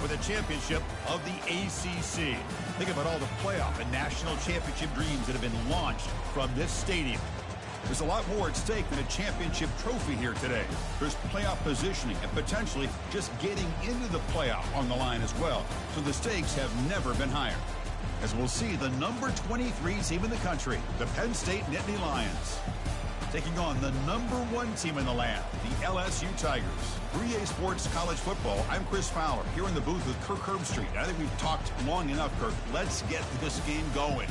for the championship of the ACC. Think about all the playoff and national championship dreams that have been launched from this stadium. There's a lot more at stake than a championship trophy here today. There's playoff positioning and potentially just getting into the playoff on the line as well. So the stakes have never been higher. As we'll see, the number 23 team in the country, the Penn State Nittany Lions, taking on the number 1 team in the land, the LSU Tigers. 3A Sports College Football, I'm Chris Fowler, here in the booth with Kirk Herbstreit. I think we've talked long enough, Kirk. Let's get this game going.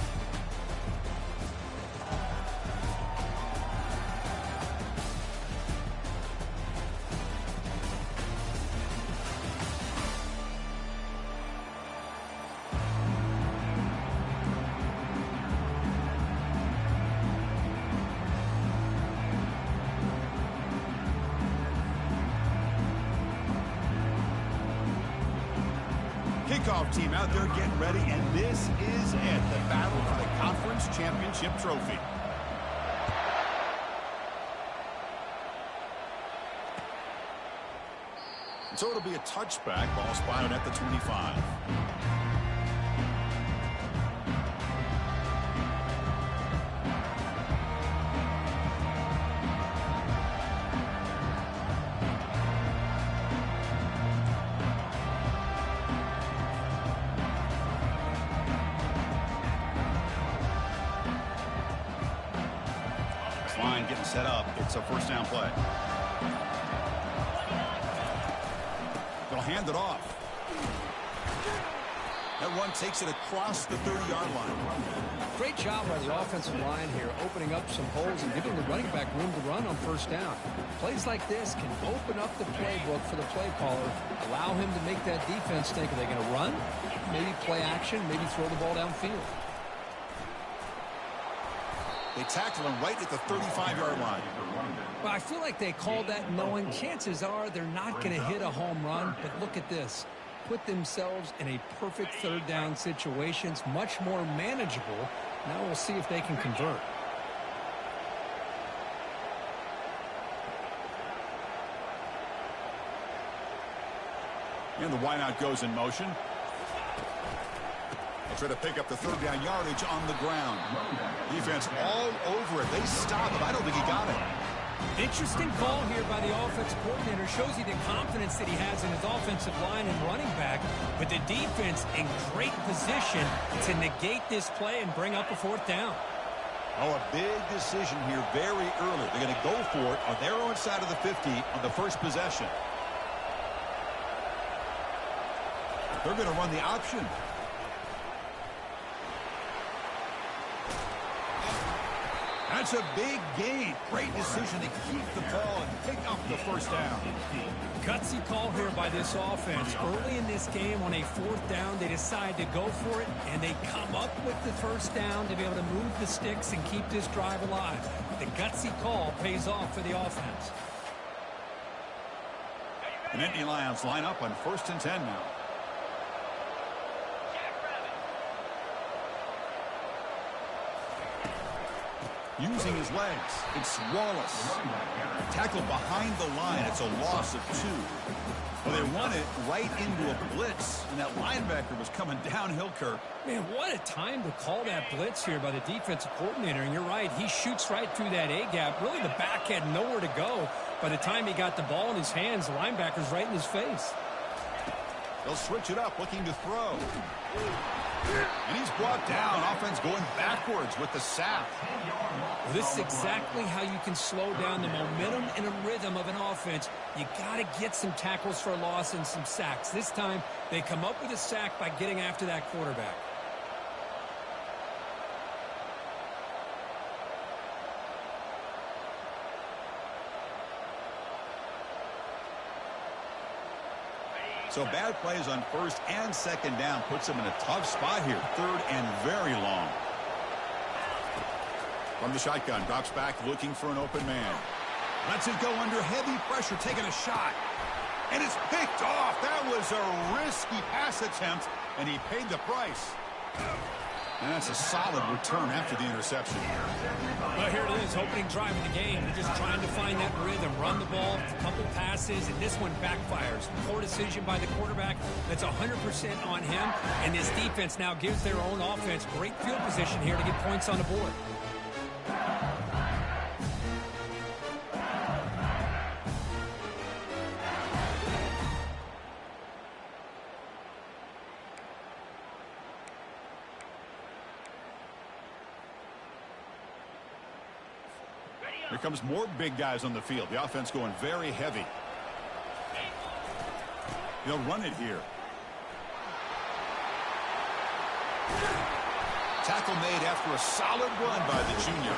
Kickoff team out there getting ready, and this is it, the battle for the conference championship trophy. So it'll be a touchback, ball spotted at the 25. Line getting set up. It's a first down play. They'll hand it off. That run takes it across the 30-yard line. Great job by the offensive line here, opening up some holes and giving the running back room to run on first down. Plays like this can open up the playbook for the play caller, allow him to make that defense think, are they going to run? Maybe play action, maybe throw the ball downfield. They tackle him right at the 35-yard line. Well, I feel like they called that knowing chances are they're not going to hit a home run. But look at this. Put themselves in a perfect third down situation. It's much more manageable. Now we'll see if they can convert. And the wideout goes in motion. Try to pick up the third down yardage on the ground. Defense all over it. They stop him. I don't think he got it. Interesting call here by the offensive coordinator. Shows you the confidence that he has in his offensive line and running back. But the defense in great position to negate this play and bring up a fourth down. Oh, a big decision here very early. They're going to go for it on their own side of the 50 on the first possession. They're going to run the option. That's a big gain. Great decision to keep the ball and pick up the first down. Gutsy call here by this offense. Early in this game on a fourth down, they decide to go for it, and they come up with the first down to be able to move the sticks and keep this drive alive. The gutsy call pays off for the offense. The Nittany Lions line up on 1st and 10 now. Using his legs, it's Wallace. Tackled behind the line. It's a loss of 2. Well, they run it right into a blitz, and that linebacker was coming downhill, Kirk. Man, what a time to call that blitz here by the defensive coordinator. And you're right, he shoots right through that A-gap. Really, the back had nowhere to go. By the time he got the ball in his hands, the linebacker's right in his face. They'll switch it up, looking to throw. And he's brought down. Offense going backwards with the sack. Well, this is exactly how you can slow down the momentum and a rhythm of an offense. You got to get some tackles for a loss and some sacks. This time, they come up with a sack by getting after that quarterback. So bad plays on 1st and 2nd down puts them in a tough spot here. 3rd and very long. From the shotgun, drops back looking for an open man. Lets it go under heavy pressure, taking a shot. And it's picked off. That was a risky pass attempt, and he paid the price. And that's a solid return after the interception. Well, here it is, opening drive of the game. They're just trying to find that rhythm, run the ball, a couple passes, and this one backfires. Poor decision by the quarterback. That's 100% on him. And this defense now gives their own offense great field position here to get points on the board. Here comes more big guys on the field. The offense going very heavy. They'll run it here. Tackle made after a solid run by the junior.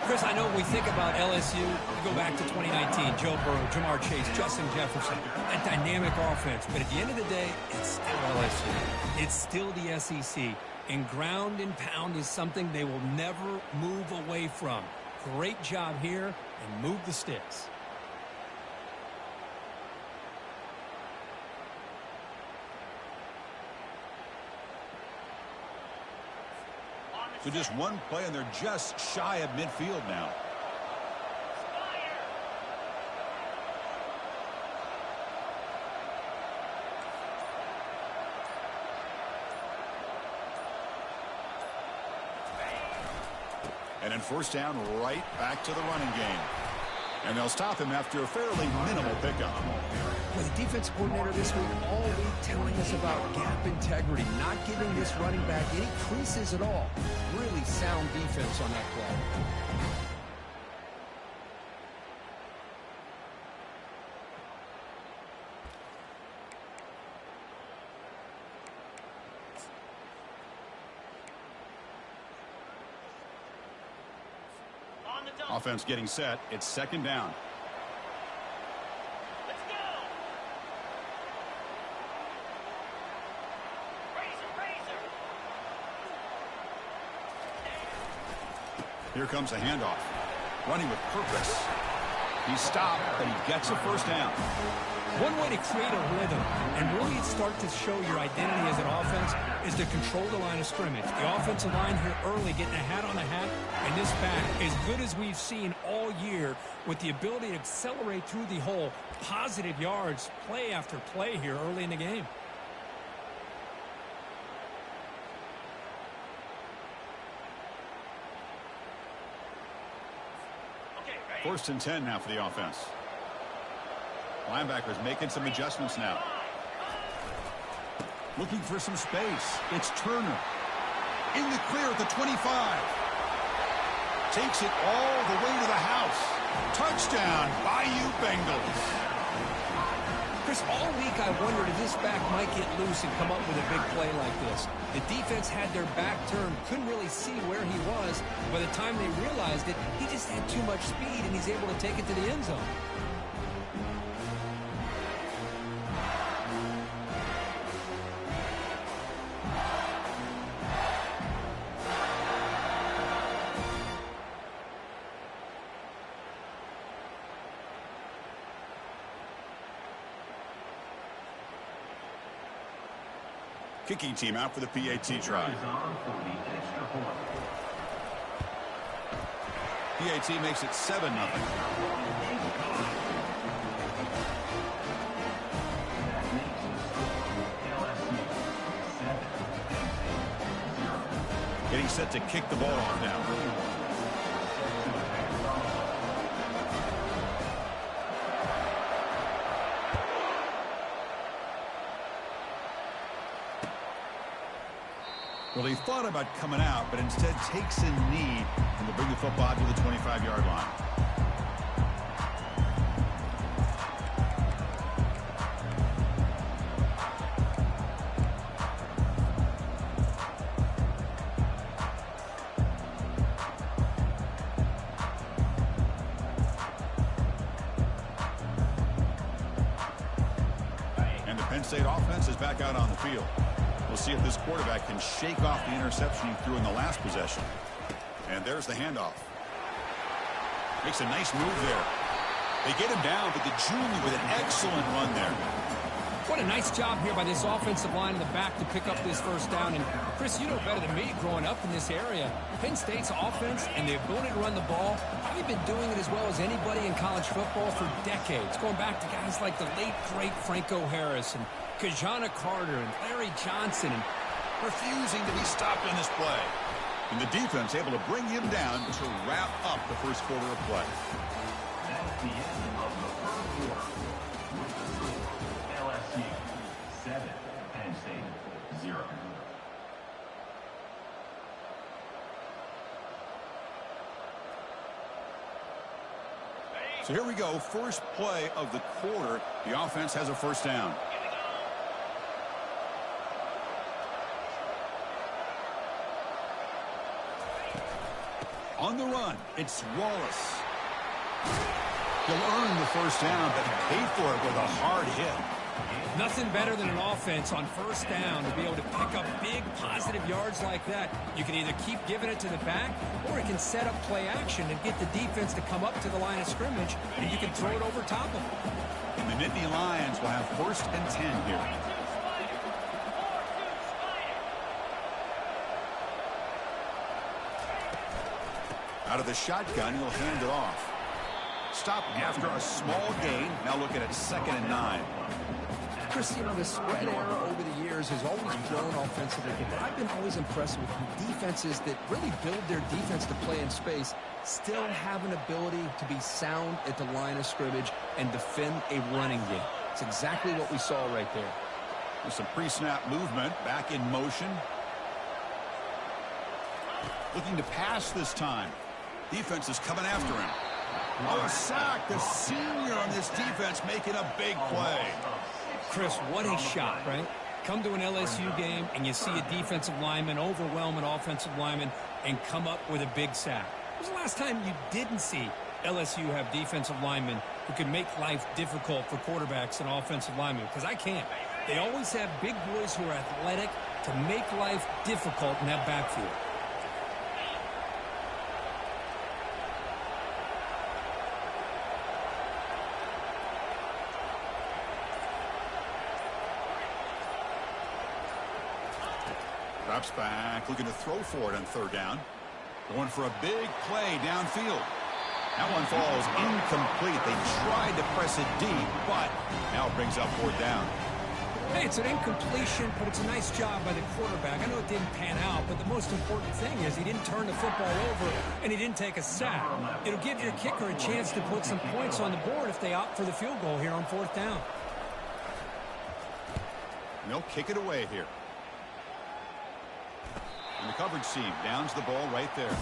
Chris, I know when we think about LSU, we go back to 2019, Joe Burrow, Jamar Chase, Justin Jefferson, a dynamic offense. But at the end of the day, it's still LSU. It's still the SEC. And ground and pound is something they will never move away from. Great job here, and move the sticks. So just one play, and they're just shy of midfield now. And then first down, right back to the running game. And they'll stop him after a fairly minimal pickup. Well, the defense coordinator this week all week telling us about gap integrity, not giving this running back any creases at all. Really sound defense on that play. Offense getting set. It's second down. Let's go. Razor. Here comes a handoff. Running with purpose. He's stopped, but he gets a first down. One way to create a rhythm and really start to show your identity as an offense is to control the line of scrimmage. The offensive line here early getting a hat on the hat, and this back, as good as we've seen all year, with the ability to accelerate through the hole, positive yards, play after play here early in the game. First and 10 now for the offense. Linebackers making some adjustments now. Looking for some space. It's Turner. In the clear at the 25. Takes it all the way to the house. Touchdown, Bayou Bengals. Chris, all week I wondered if this back might get loose and come up with a big play like this. The defense had their back turned, couldn't really see where he was. By the time they realized it, he just had too much speed, and he's able to take it to the end zone. Kicking team out for the PAT try. PAT makes it 7-0. Getting set to kick the ball off now. Well, he thought about coming out, but instead takes a knee and will bring the football to the 25-yard line. And the Penn State offense is back out on the field. We'll see if this quarterback can shake off the interception he threw in the last possession. And there's the handoff. Makes a nice move there. They get him down, but the junior with an excellent run there. What a nice job here by this offensive line in the back to pick up this first down. And, Chris, you know better than me growing up in this area. Penn State's offense and the ability to run the ball, they've been doing it as well as anybody in college football for decades, going back to guys like the late, great Franco Harris and Kajana Carter and Larry Johnson, and refusing to be stopped in this play. And the defense able to bring him down to wrap up the first quarter of play. That's the end of the first quarter. LSU 7, Penn State 0. So here we go, first play of the quarter. The offense has a first down. On the run, it's Wallace. He'll earn the first down, but paid for it with a hard hit. Nothing better than an offense on first down to be able to pick up big positive yards like that. You can either keep giving it to the back, or it can set up play action and get the defense to come up to the line of scrimmage, and you can throw it over top of them. And the Nittany Lions will have 1st and 10 here. Out of the shotgun, he'll hand it off. Stop after a small gain. Now looking at 2nd and 9. Chris, you know, the spread era over the years has always grown offensively, but I've been always impressed with defenses that really build their defense to play in space, still have an ability to be sound at the line of scrimmage and defend a running game. It's exactly what we saw right there. With some pre-snap movement, back in motion. Looking to pass this time. Defense is coming after him. Oh, a sack. The senior on this defense making a big play. Chris, what a shot, right? Come to an LSU game and you see a defensive lineman overwhelm an offensive lineman and come up with a big sack. When was the last time you didn't see LSU have defensive linemen who can make life difficult for quarterbacks and offensive linemen? Because I can't. They always have big boys who are athletic to make life difficult in that backfield. Drops back, looking to throw for it on 3rd down. Going for a big play downfield. That one falls incomplete. They tried to press it deep, but now it brings up 4th down. Hey, it's an incompletion, but it's a nice job by the quarterback. I know it didn't pan out, but the most important thing is he didn't turn the football over and he didn't take a sack. It'll give your kicker a chance to put some points on the board if they opt for the field goal here on 4th down. And they'll kick it away here. And the coverage team downs the ball right there.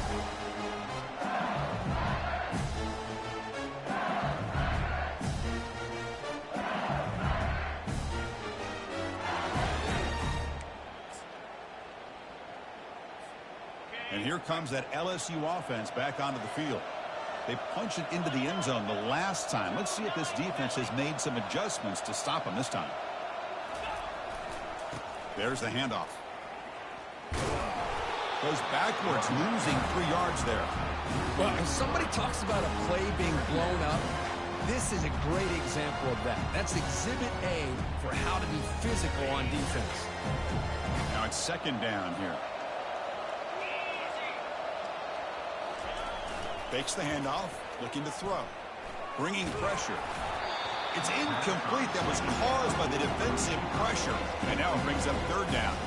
And here comes that LSU offense back onto the field. They punched it into the end zone the last time. Let's see if this defense has made some adjustments to stop them this time. There's the handoff. Goes backwards, losing 3 yards there. Well, if somebody talks about a play being blown up, this is a great example of that. That's Exhibit A for how to be physical on defense. Now it's 2nd down here. Fakes the handoff, looking to throw. Bringing pressure. It's incomplete. That was caused by the defensive pressure. And now it brings up 3rd down.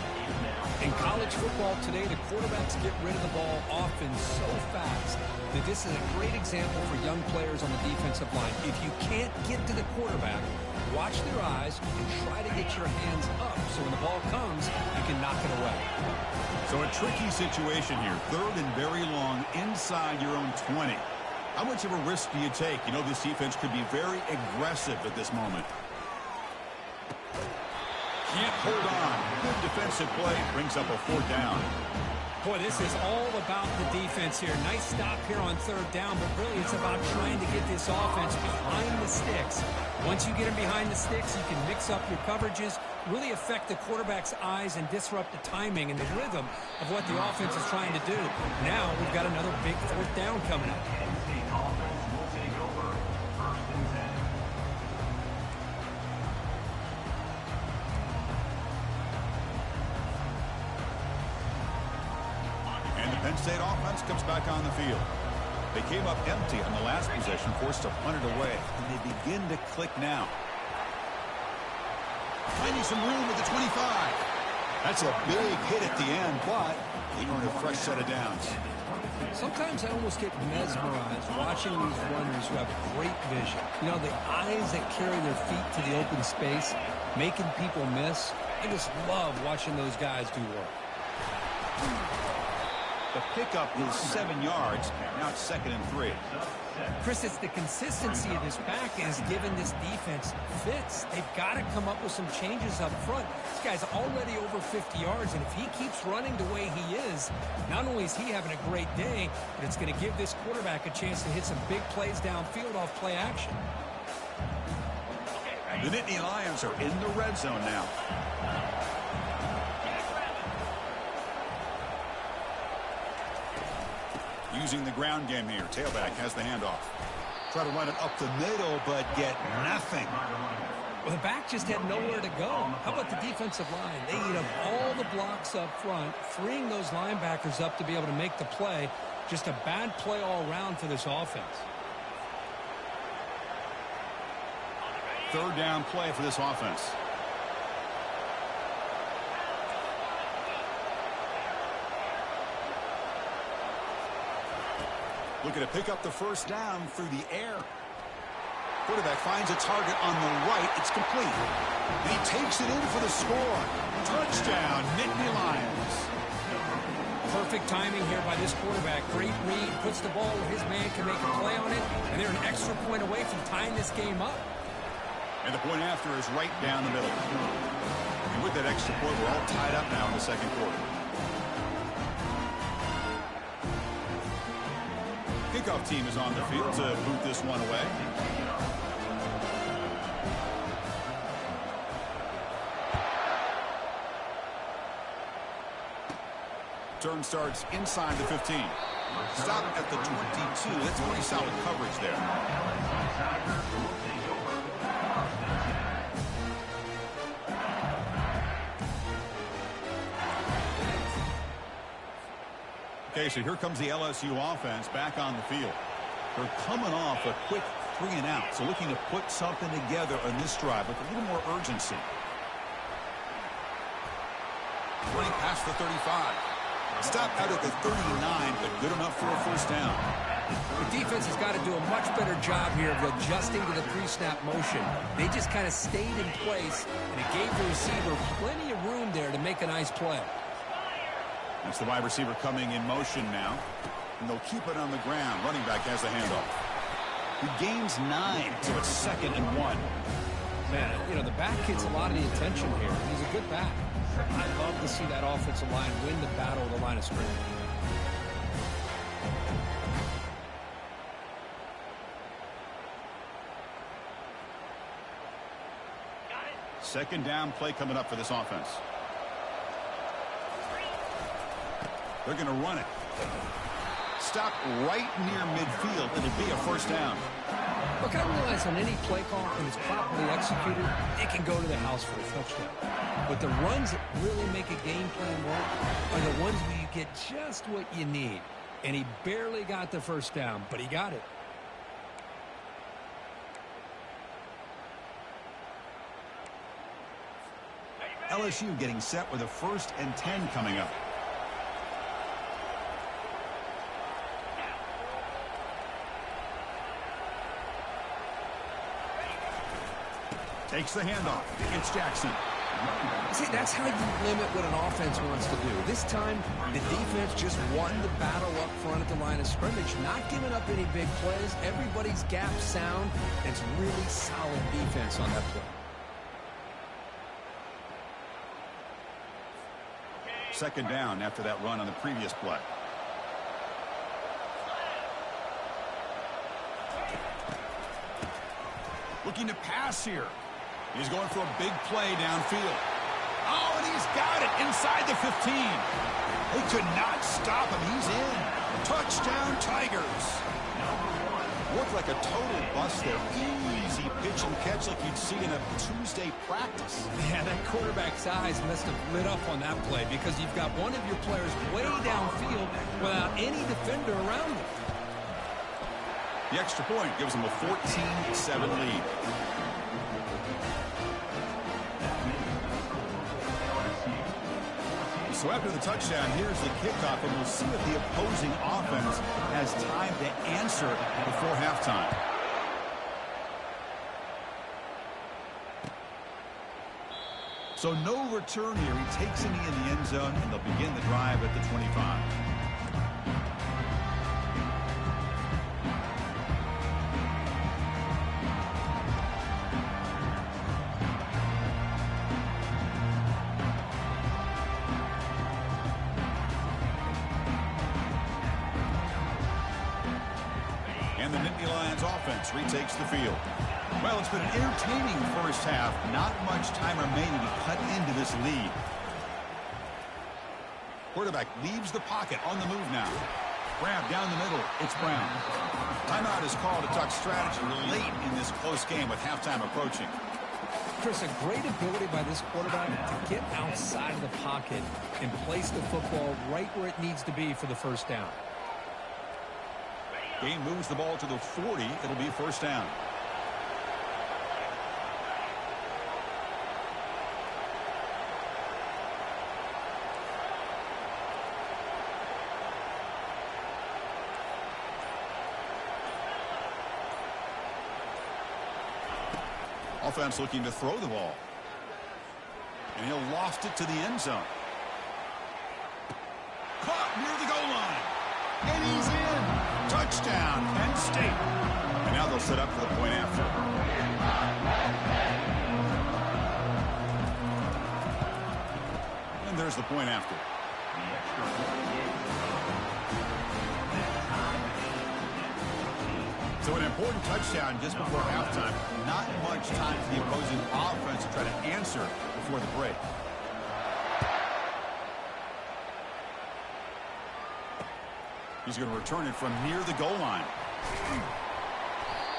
In college football today, the quarterbacks get rid of the ball often so fast that this is a great example for young players on the defensive line. If you can't get to the quarterback, watch their eyes and try to get your hands up so when the ball comes, you can knock it away. So a tricky situation here. 3rd and very long inside your own 20. How much of a risk do you take? You know, this defense could be very aggressive at this moment. Can't hold on. Good defensive play. Brings up a 4th down. Boy, this is all about the defense here. Nice stop here on 3rd down, but really it's about trying to get this offense behind the sticks. Once you get them behind the sticks, you can mix up your coverages, really affect the quarterback's eyes and disrupt the timing and the rhythm of what the offense is trying to do. Now we've got another big 4th down coming up. Penn State offense comes back on the field. They came up empty on the last possession, forced to punt it away, and they begin to click now. Finding some room at the 25. That's a big hit at the end, but they earn a fresh set of downs. Sometimes I almost get mesmerized watching these runners who have great vision. You know, the eyes that carry their feet to the open space, making people miss. I just love watching those guys do work. The pickup is 7 yards. Now it's 2nd and 3. Chris, it's the consistency of his back has given this defense fits. They've got to come up with some changes up front. This guy's already over 50 yards, and if he keeps running the way he is, not only is he having a great day, but it's going to give this quarterback a chance to hit some big plays downfield off play action. The Nittany Lions are in the red zone now. Using the ground game here. Tailback has the handoff. Try to run it up the middle, but get nothing. Well, the back just had nowhere to go. How about the defensive line? They eat up all the blocks up front, freeing those linebackers up to be able to make the play. Just a bad play all around for this offense. 3rd down play for this offense. Looking to pick up the 1st down through the air. Quarterback finds a target on the right. It's complete. And he takes it in for the score. Touchdown, Nittany Lions. Perfect timing here by this quarterback. Great read, puts the ball where his man can make a play on it, and they're an extra point away from tying this game up. And the point after is right down the middle. And with that extra point, we're all tied up now in the 2nd quarter. Kickoff team is on the field to boot this one away. Turn starts inside the 15. Stop at the 22. That's pretty solid coverage there. Okay, so here comes the LSU offense back on the field. They're coming off a quick 3 and out, so looking to put something together on this drive with a little more urgency. Running past the 35. Stop out at the 39, but good enough for a 1st down. The defense has got to do a much better job here of adjusting to the pre-snap motion. They just kind of stayed in place, and it gave the receiver plenty of room there to make a nice play. That's the wide receiver coming in motion now. And they'll keep it on the ground. Running back has the handoff. He gains 9, so it's 2nd and 1. Man, you know, the back gets a lot of the attention here. He's a good back. I love to see that offensive line win the battle of the line of scrimmage. Second down play coming up for this offense. They're going to run it. Stop right near midfield. It'll be a 1st down. Look, I realize on any play call, when it's properly executed, it can go to the house for a touchdown. But the runs that really make a game plan work are the ones where you get just what you need. And he barely got the 1st down, but he got it. LSU getting set with a 1st and 10 coming up. Takes the handoff. It's Jackson. See, that's how you limit what an offense wants to do. This time, the defense just won the battle up front at the line of scrimmage, not giving up any big plays. Everybody's gap sound, and it's really solid defense on that play. Second down after that run on the previous play. Looking to pass here. He's going for a big play downfield. Oh, and he's got it inside the 15. They could not stop him. He's in. Touchdown, Tigers. Looked like a total bust there. Easy pitch and catch like you'd see in a Tuesday practice. Yeah, that quarterback's eyes must have lit up on that play because you've got one of your players way downfield without any defender around him. The extra point gives them a 14-7 lead. So after the touchdown, here's the kickoff, and we'll see if the opposing offense has time to answer before halftime. So no return here. He takes a knee in the end zone, and they'll begin the drive at the 25. Retakes the field. Well, it's been an entertaining first half. Not much time remaining to cut into this lead. Quarterback leaves the pocket on the move now. Grab down the middle. It's Brown. Timeout is called to talk strategy late in this close game with halftime approaching. Chris, a great ability by this quarterback to get outside of the pocket and place the football right where it needs to be for the first down. Game moves the ball to the 40. It'll be first down. Offense looking to throw the ball. And he'll loft it to the end zone. Caught near the goal line. And he's in. Touchdown, Penn State. And now they'll set up for the point after. And there's the point after. So an important touchdown just before halftime. Not much time for the opposing offense to try to answer before the break. He's going to return it from near the goal line.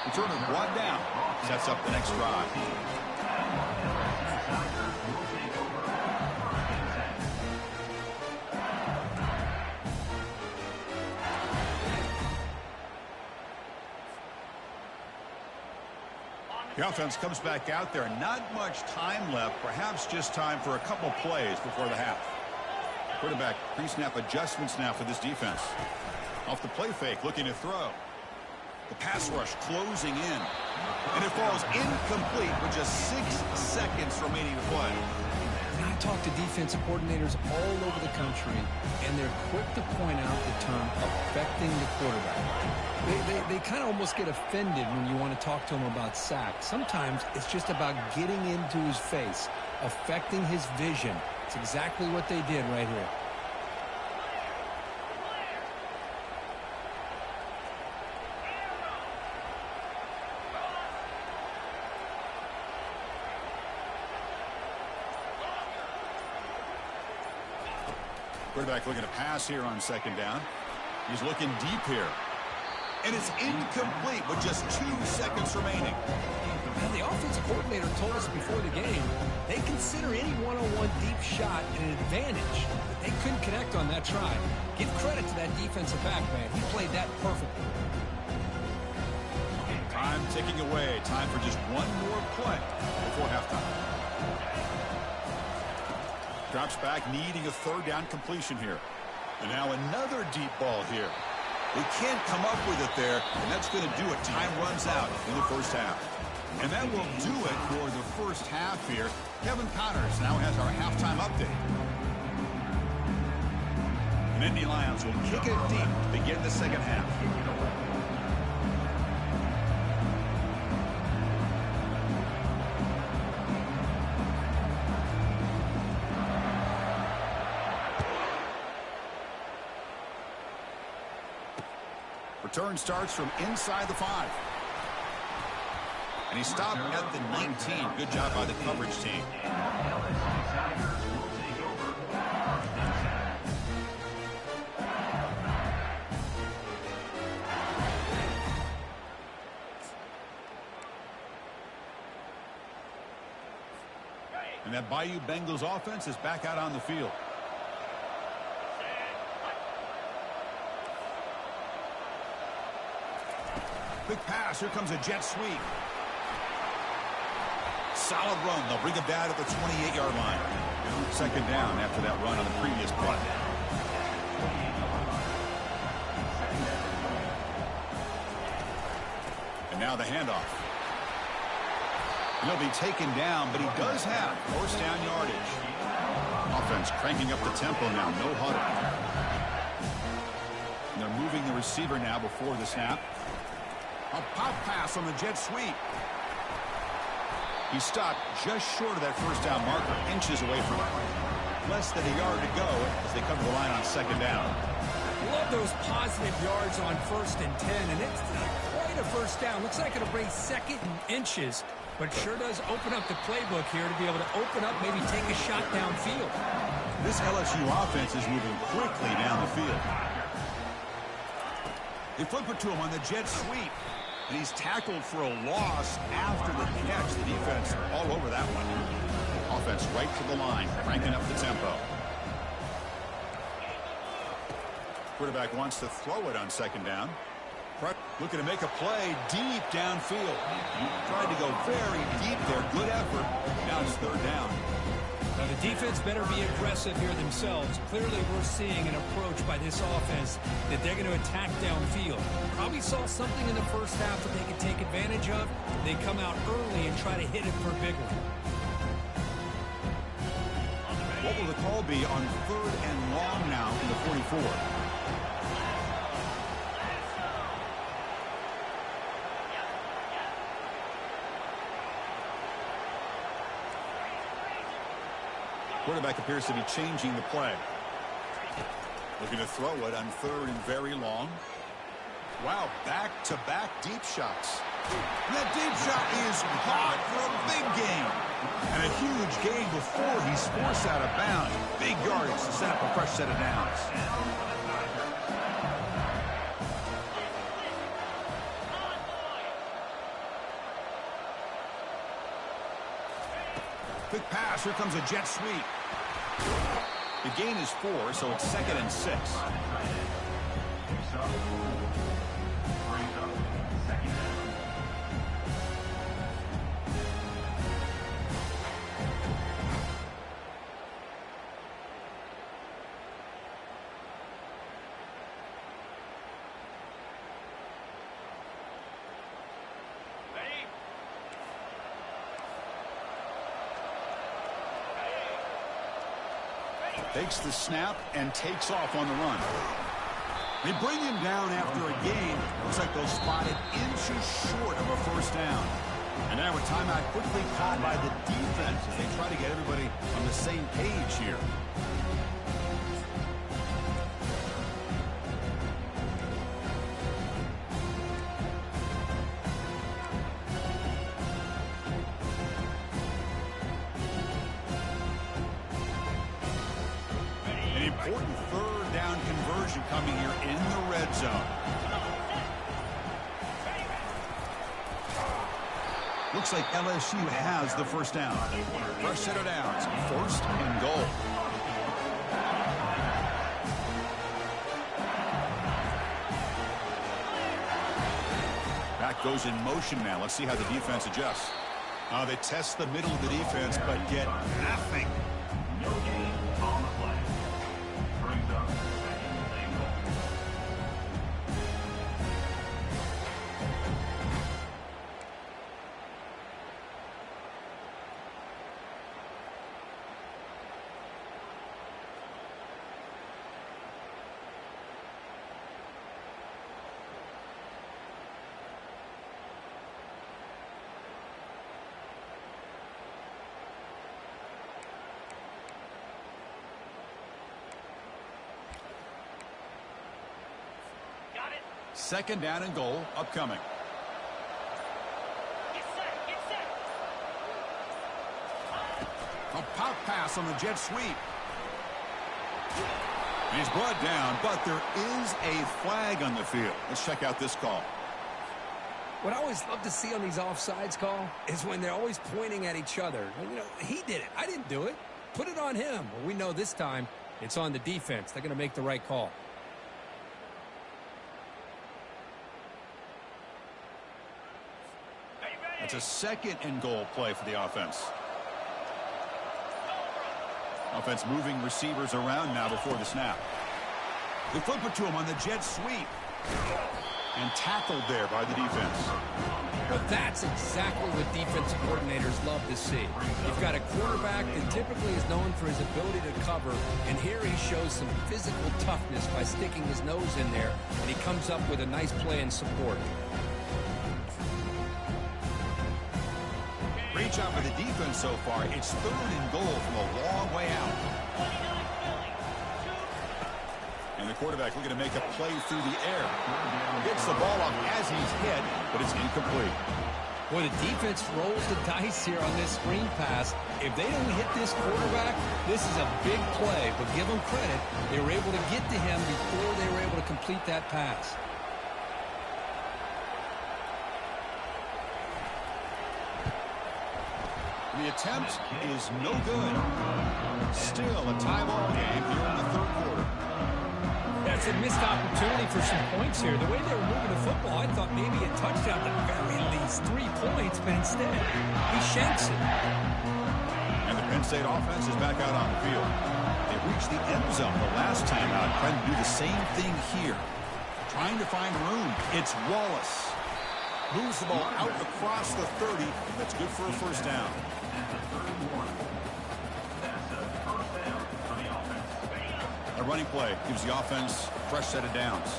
Return it brought down. Sets up the next drive. The offense comes back out there. Not much time left. Perhaps just time for a couple plays before the half. Quarterback pre-snap adjustments now for this defense. Off the play fake, looking to throw. The pass rush closing in. And it falls incomplete with just 6 seconds remaining to play. And I talk to defensive coordinators all over the country, and they're quick to point out the term affecting the quarterback. They kind of almost get offended when you want to talk to them about sacks. Sometimes it's just about getting into his face, affecting his vision. It's exactly what they did right here. Quarterback looking to pass here on second down. He's looking deep here. And it's incomplete with just 2 seconds remaining. Now, the offensive coordinator told us before the game they consider any one-on-one deep shot an advantage. They couldn't connect on that try. Give credit to that defensive back, man. He played that perfectly. Time ticking away. Time for just one more play before halftime. Drops back, needing a third down completion here. And now another deep ball here. They can't come up with it there, and that's going to do it. Time runs out in the first half. And that will do it for the first half here. Kevin Connors now has our halftime update. And Indy Lions will kick it deep to begin the second half. Return starts from inside the 5. And he stopped at the 19. Good job by the coverage team. that Bayou Bengals offense is back out on the field. Quick pass. Here comes a jet sweep. Solid run. They'll bring it down at the 28-yard line. Second down after that run on the previous play. And now the handoff. He'll be taken down, but he does have first down yardage. Offense cranking up the tempo now. No huddle. And they're moving the receiver now before the snap. A pop pass on the jet sweep. He stopped just short of that first down marker, inches away from it. Less than a yard to go as they come to the line on second down. Love those positive yards on 1st and 10, and it's not quite a first down. Looks like it'll bring second and inches, but sure does open up the playbook here to be able to open up, maybe take a shot downfield. This LSU offense is moving quickly down the field. They flip it to him on the jet sweep. And he's tackled for a loss after the catch. The defense all over that one. Offense right to the line, cranking up the tempo. Quarterback wants to throw it on second down. Looking to make a play deep downfield. Tried to go very deep there. Good effort. Now it's third down. Now the defense better be aggressive here themselves. Clearly we're seeing an approach by this offense that they're going to attack downfield. Probably saw something in the first half that they could take advantage of. They come out early and try to hit it for a big one. What will the call be on third and long now in the 44? Quarterback appears to be changing the play. Looking to throw it on third and very long. Wow, back-to-back deep shots. And that deep shot is caught for a big gain. And a huge gain before he's forced out of bounds. Big yardage to set up a fresh set of downs. Quick pass. Here comes a jet sweep. The gain is 4, so it's 2nd and 6. Takes the snap and takes off on the run. They bring him down after a gain. Looks like they'll spot it inches short of a first down. And now a timeout quickly called by the defense as they try to get everybody on the same page here. Important third down conversion coming here in the red zone. Looks like LSU has the first down. Fresh set of downs, 1st and goal. Back goes in motion now. Let's see how the defense adjusts. They test the middle of the defense, but get nothing. No gain on the play. Brings up 2nd and goal. Second down and goal upcoming. Get set. A pop pass on the jet sweep. He's brought down, but there is a flag on the field. Let's check out this call. What I always love to see on these offsides call is when they're always pointing at each other. You know, he did it. I didn't do it. Put it on him. Well, we know this time it's on the defense. They're going to make the right call. It's a second and goal play for the offense. Offense moving receivers around now before the snap. They flip it to him on the jet sweep. And tackled there by the defense. Well, that's exactly what defensive coordinators love to see. You've got a quarterback that typically is known for his ability to cover, and here he shows some physical toughness by sticking his nose in there, and he comes up with a nice play in support. Great job by the defense so far. It's third and goal from a long way out. And the quarterback looking to make a play through the air. Gets the ball up as he's hit, but it's incomplete. Boy, the defense rolls the dice here on this screen pass. If they don't hit this quarterback, this is a big play. But give them credit. They were able to get to him before they were able to complete that pass. The attempt is no good. Still a tie ball game here in the third quarter. That's a missed opportunity for some points here. The way they were moving the football, I thought maybe a touchdown at the very least 3 points, but instead he shanks it. And the Penn State offense is back out on the field. They reached the end zone the last time out, trying to do the same thing here. Trying to find room. It's Wallace. Moves the ball out across the 30. That's good for a first down. A running play gives the offense a fresh set of downs.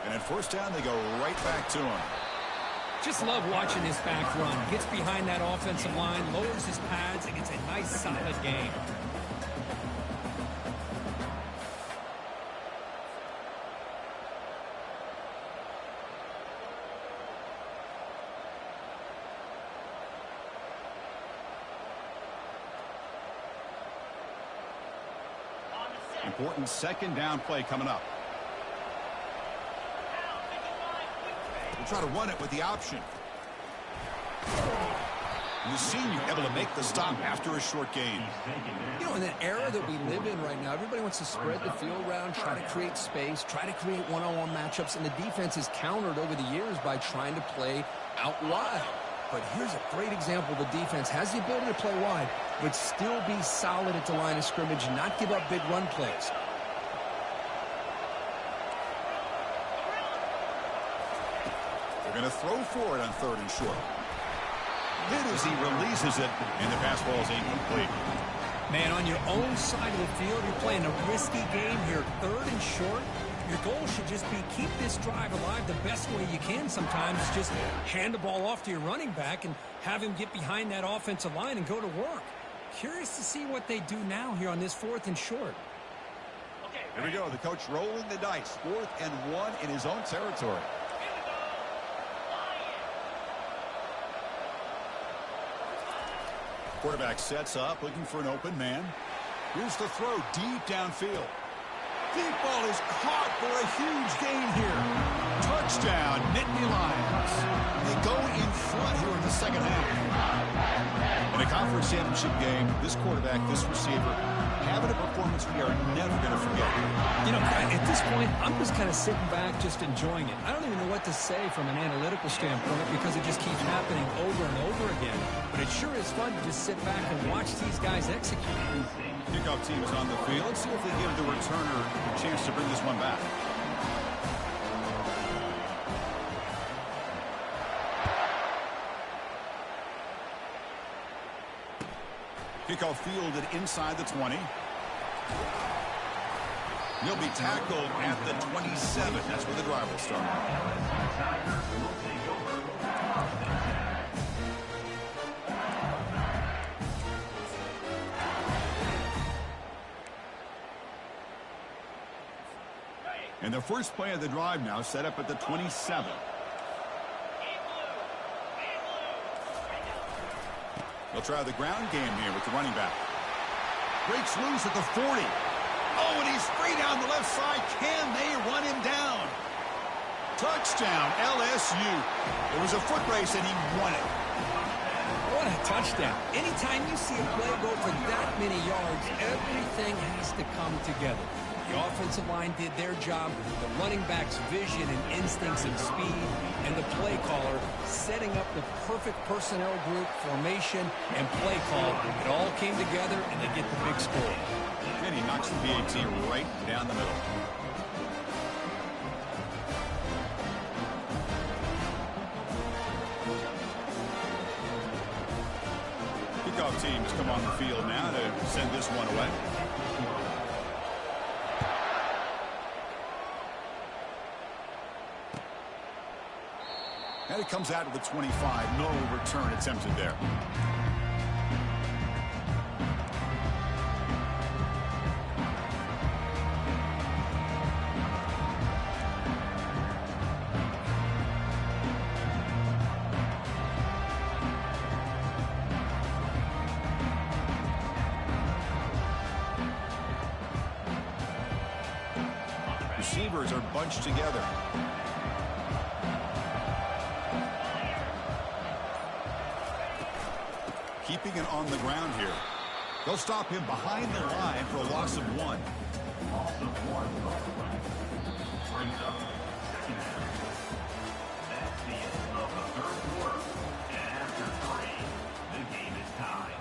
And at first down, they go right back to him. Just love watching this back run. Gets behind that offensive line, lowers his pads, and gets a nice, solid game. Important second down play coming up. We'll try to run it with the option. The senior able to make the stop after a short gain. You know, in the era that we live in right now, everybody wants to spread the field around, try to create space, try to create one-on-one matchups, and the defense is countered over the years by trying to play out wide. But here's a great example. The defense has the ability to play wide, but still be solid at the line of scrimmage, not give up big run plays. They're going to throw for it on third and short. Hit as he releases it, and the pass ball is incomplete. Man, on your own side of the field, you're playing a risky game here. Third and short. Your goal should just be keep this drive alive the best way you can sometimes. Just hand the ball off to your running back and have him get behind that offensive line and go to work. Curious to see what they do now here on this fourth and short. Here we go. The coach rolling the dice. 4th and 1 in his own territory. Quarterback sets up, looking for an open man. Here's the throw deep downfield. Deep ball is caught for a huge gain here. Touchdown, Nittany Lions. They go in front here in the second half. In a conference championship game, this quarterback, this receiver, having a performance we are never going to forget. You know, at this point, I'm just kind of sitting back, just enjoying it. I don't even know what to say from an analytical standpoint because it just keeps happening over and over again. But it sure is fun to just sit back and watch these guys execute. Kickoff team is on the field. Let's see if they give the returner a chance to bring this one back. Kickoff fielded inside the 20. He'll be tackled at the 27. That's where the drive will start. And the first play of the drive now set up at the 27. They'll try the ground game here with the running back. Breaks loose at the 40. Oh, and he's free down the left side. Can they run him down? Touchdown, LSU. It was a foot race, and he won it. What a touchdown. Anytime you see a play go for that many yards, everything has to come together. The offensive line did their job, the running back's vision and instincts and speed, and the play caller setting up the perfect personnel group, formation, and play call. It all came together, and they get the big score. And he knocks the PAT right down the middle. Kickoff teams come on the field now to send this one away. And it comes out to the 25. No return attempted there. Receivers are bunched together. Keeping it on the ground here. They'll stop him behind the line for a loss of 1. Loss of 1 on the play. Brings up second down. That's the end of the third quarter. And after 3, the game is tied.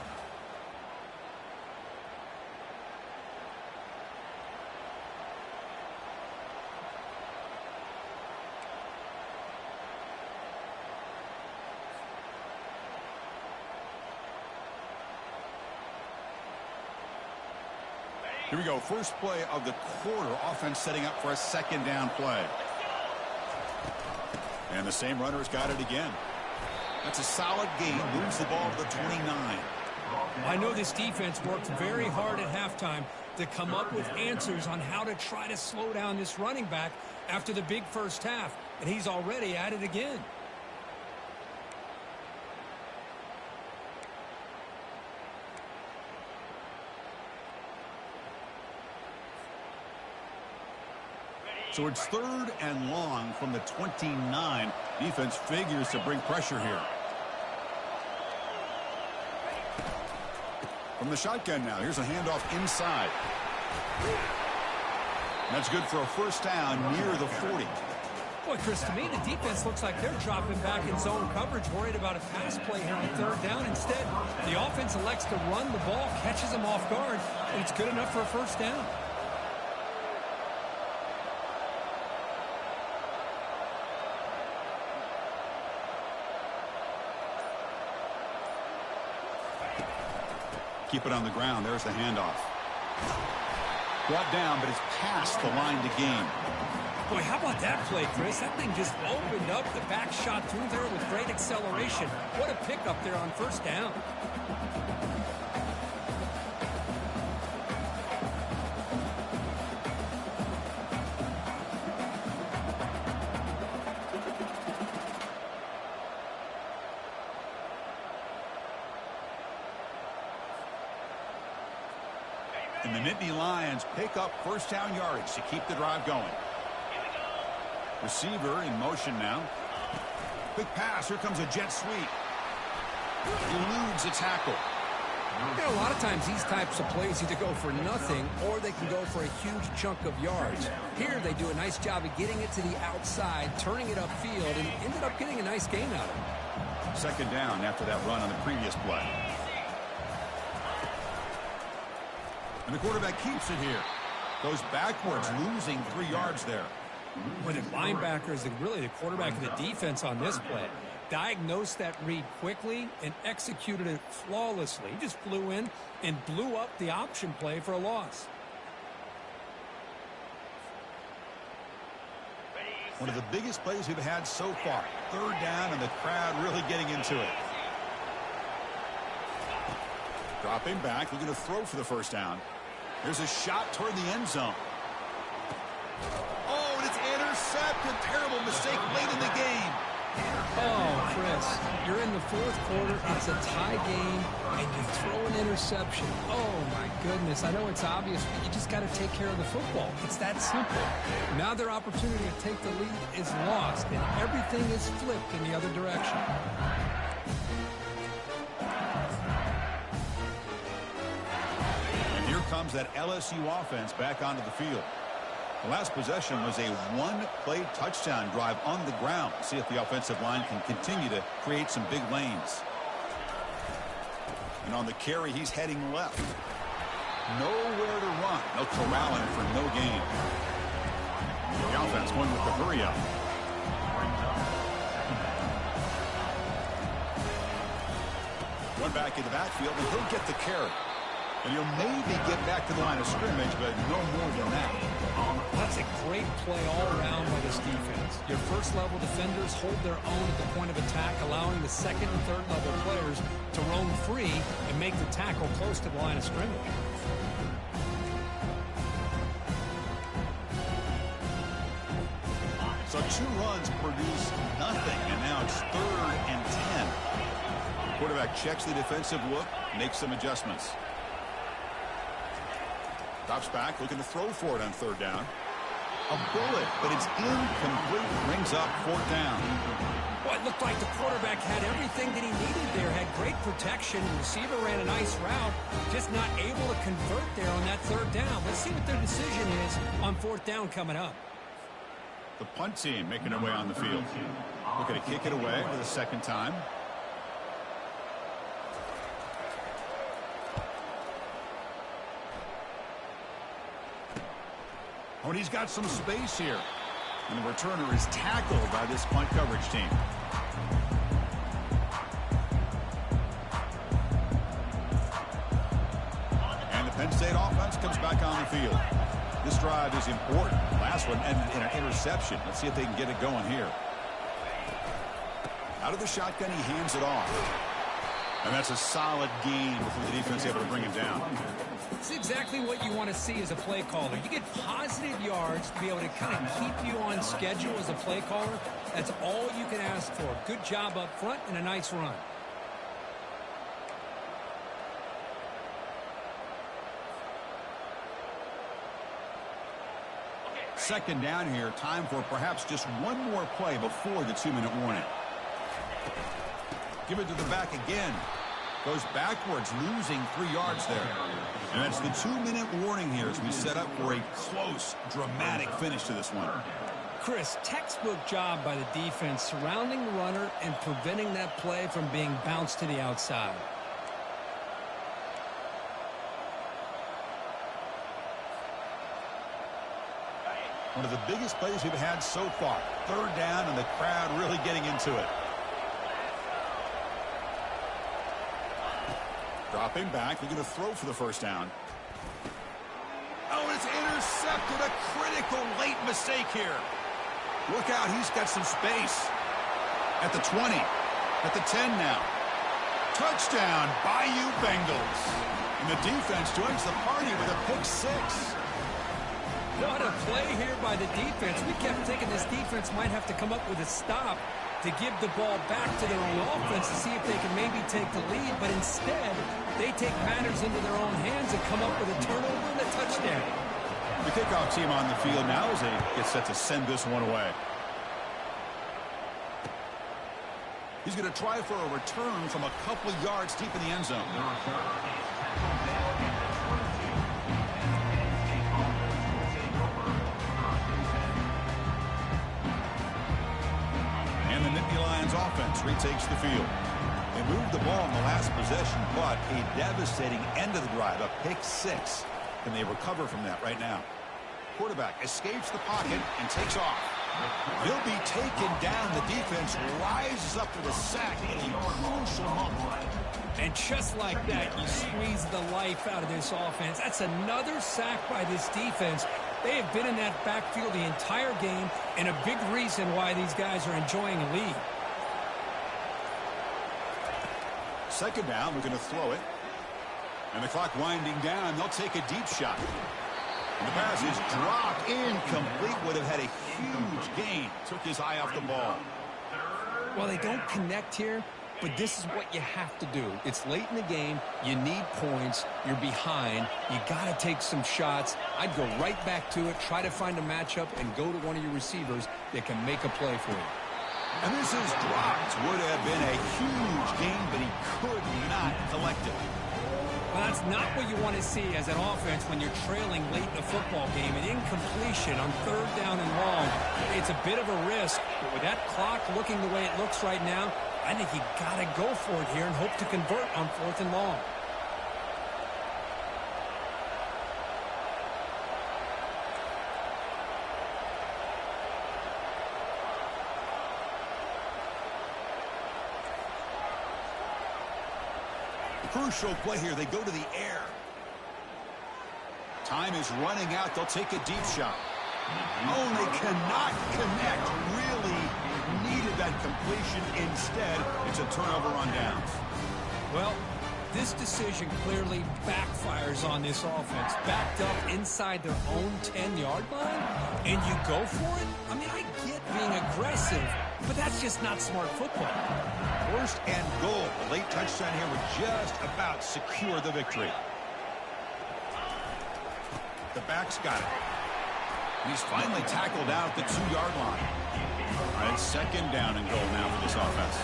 Here we go. First play of the quarter. Offense setting up for a second down play. And the same runner's got it again. That's a solid gain. Moves the ball to the 29. I know this defense worked very hard at halftime to come up with answers on how to try to slow down this running back after the big first half. And he's already at it again. So it's 3rd and long from the 29. Defense figures to bring pressure here. From the shotgun now. Here's a handoff inside. That's good for a first down near the 40. Boy, Chris, to me, the defense looks like they're dropping back in zone coverage, worried about a pass play here on 3rd down. Instead, the offense elects to run the ball, catches them off guard, and it's good enough for a first down. Keep it on the ground. There's the handoff. Brought down, but it's past the line to gain. Boy, how about that play, Chris? That thing just opened up. The back shot through there with great acceleration. What a pickup there on first down. And the Nittany Lions pick up first down yardage to keep the drive going. Receiver in motion now. Quick pass. Here comes a jet sweep. Eludes a tackle. You know, a lot of times these types of plays either go for nothing or they can go for a huge chunk of yards. Here they do a nice job of getting it to the outside, turning it upfield, and ended up getting a nice gain out of it. Second down after that run on the previous play. And the quarterback keeps it here. Goes backwards, losing 3 yards there. Well, the linebacker is really the quarterback of the defense on this play. Diagnosed that read quickly and executed it flawlessly. He just flew in and blew up the option play for a loss. One of the biggest plays we've had so far. 3rd down and the crowd really getting into it. Dropping back, looking to throw for the first down. There's a shot toward the end zone. Oh, and it's intercepted. Terrible mistake late in the game. Oh, Chris, you're in the 4th quarter. It's a tie game, and you throw an interception. Oh, my goodness. I know it's obvious, but you just got to take care of the football. It's that simple. Now their opportunity to take the lead is lost, and everything is flipped in the other direction. And here comes that LSU offense back onto the field. The last possession was a one-play touchdown drive on the ground. See if the offensive line can continue to create some big lanes. And on the carry, he's heading left. Nowhere to run. No corralling for no gain. The offense going with the hurry up. One back in the backfield, and he'll get the carry. And he'll maybe get back to the line of scrimmage, but no more than that. That's a great play all around by this defense. Your first-level defenders hold their own at the point of attack, allowing the second and third-level players to roam free and make the tackle close to the line of scrimmage. So 2 runs produce nothing, and now it's 3rd and 10. Quarterback checks the defensive look, makes some adjustments. Drops back, looking to throw for it on 3rd down. A bullet, but it's incomplete. Brings up 4th down. Well, it looked like the quarterback had everything that he needed there. Had great protection. The receiver ran a nice route. Just not able to convert there on that 3rd down. Let's see what their decision is on 4th down coming up. The punt team making their way on the field. Looking to kick it away for the 2nd time. Oh, and he's got some space here. And the returner is tackled by this punt coverage team. And the Penn State offense comes back on the field. This drive is important. Last one ended in an interception. Let's see if they can get it going here. Out of the shotgun, he hands it off. And that's a solid gain before the defense able to bring him down. It's exactly what you want to see as a play caller. You get positive yards to be able to kind of keep you on schedule as a play caller. That's all you can ask for. Good job up front and a nice run. Second down here. Time for perhaps just one more play before the 2-minute warning. Give it to the back again. Goes backwards, losing 3 yards there. And that's the 2-minute warning here as we set up for a close, dramatic finish to this one. Chris, textbook job by the defense surrounding the runner and preventing that play from being bounced to the outside. One of the biggest plays we've had so far. 3rd down and the crowd really getting into it. Dropping back, looking to throw for the 1st down. Oh, it's intercepted. A critical late mistake here. Look out, he's got some space. At the 20, at the 10 now. Touchdown, Bayou Bengals. And the defense joins the party with a pick-6. What a play here by the defense. We kept thinking this defense might have to come up with a stop to give the ball back to their own offense to see if they can maybe take the lead, but instead they take matters into their own hands and come up with a turnover and a touchdown. The kickoff team on the field now as they get set to send this one away. He's going to try for a return from a couple of yards deep in the end zone. And the Nittany Lions offense retakes the field. They moved the ball in the last possession, but a devastating end of the drive, a pick-6. Can they recover from that right now? Quarterback escapes the pocket and takes off. He'll be taken down. The defense rises up to the sack in a crucial moment. And just like that, you squeeze the life out of this offense. That's another sack by this defense. They have been in that backfield the entire game, and a big reason why these guys are enjoying a lead. Second down, we're going to throw it. And the clock winding down, they'll take a deep shot. And the pass is dropped, incomplete. Would have had a huge gain. Took his eye off the ball. Well, they don't connect here. but this is what you have to do. It's late in the game. You need points. You're behind. You got to take some shots. I'd go right back to it, try to find a matchup, and go to one of your receivers that can make a play for you. And this is dropped. Would have been a huge gain, but he could not collect it. Well, that's not what you want to see as an offense when you're trailing late in the football game. An incompletion on 3rd down and long. It's a bit of a risk, but with that clock looking the way it looks right now, I think you got to go for it here and hope to convert on 4th and long. Crucial play here. They go to the air. Time is running out. They'll take a deep shot. Oh, they cannot connect. Really needed that completion. Instead, it's a turnover on downs. Well, this decision clearly backfires on this offense. Backed up inside their own 10-yard line, and you go for it? I mean, I get being aggressive, but that's just not smart football. 1st and goal. A late touchdown here would just about secure the victory. The back's got it. He's finally tackled out at the 2-yard line. All right, 2nd down and goal now for this offense.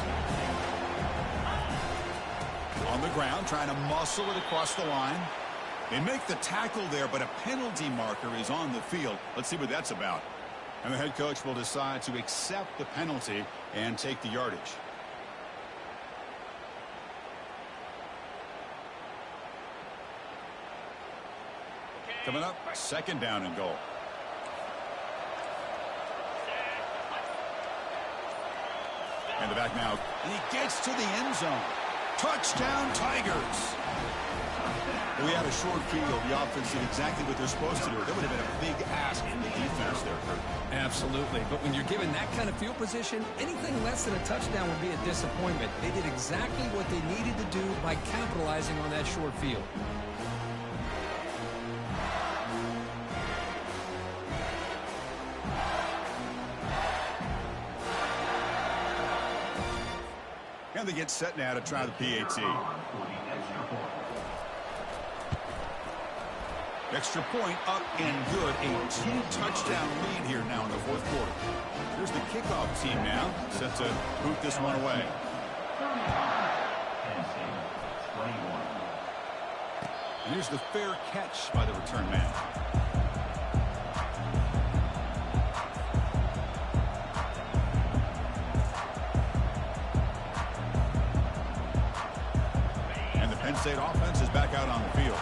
On the ground, trying to muscle it across the line. They make the tackle there, but a penalty marker is on the field. Let's see what that's about. And the head coach will decide to accept the penalty and take the yardage. Coming up, 2nd down and goal. And the back now. And he gets to the end zone. Touchdown, Tigers. We had a short field. The offense did exactly what they're supposed to do. That would have been a big ask from the defense there, Kurt. Absolutely. But when you're given that kind of field position, anything less than a touchdown would be a disappointment. They did exactly what they needed to do by capitalizing on that short field. And they get set now to try the PAT. Extra point up and good. A 2-touchdown lead here now in the 4th quarter. Here's the kickoff team now, set to boot this one away. And here's the fair catch by the return man. Penn State offense is back out on the field.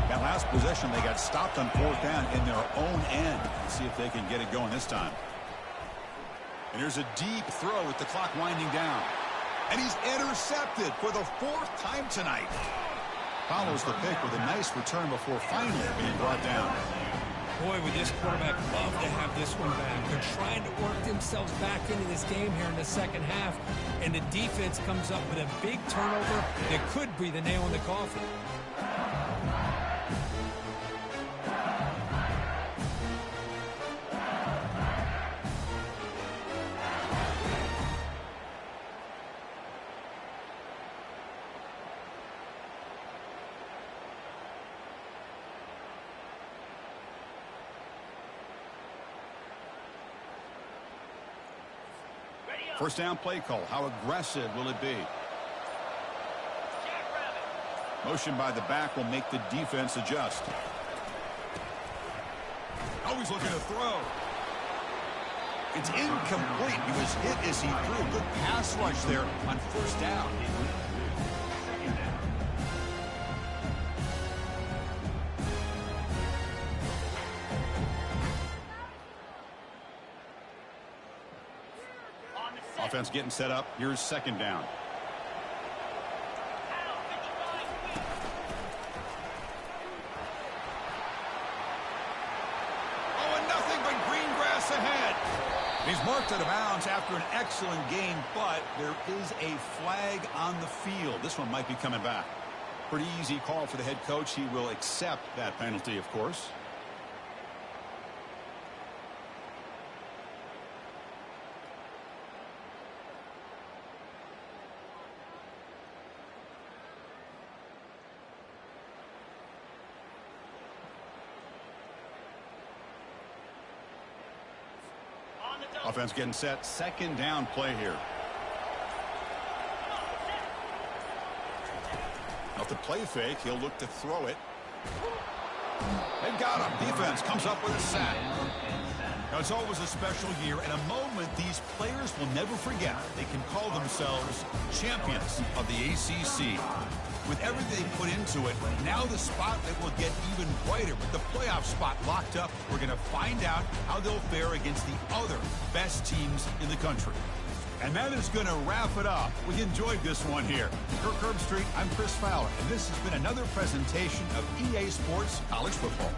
That last possession, they got stopped on 4th down in their own end. Let's see if they can get it going this time. And here's a deep throw with the clock winding down. And he's intercepted for the 4th time tonight. Follows the pick with a nice return before finally being brought down. Boy, would this quarterback love to have this one back. They're trying to work themselves back into this game here in the 2nd half, and the defense comes up with a big turnover that could be the nail in the coffin. First down play call. How aggressive will it be? Motion by the back will make the defense adjust. Always looking to throw. It's incomplete. He was hit as he threw. Good pass rush there on 1st down. Offense getting set up. Here's 2nd down. Oh, and nothing but green grass ahead. He's marked out of bounds after an excellent game, but there is a flag on the field. This one might be coming back. Pretty easy call for the head coach. He will accept that penalty, of course. Offense getting set. Second down play here. Off the play fake, he'll look to throw it. They've got him. Defense comes up with a sack. Now, it's always a special year and a moment these players will never forget. They can call themselves champions of the ACC. With everything they put into it, now the spotlight will get even brighter. With the playoff spot locked up, we're going to find out how they'll fare against the other best teams in the country. And that is going to wrap it up. We enjoyed this one here. For Curb Street, I'm Chris Fowler, and this has been another presentation of EA Sports College Football.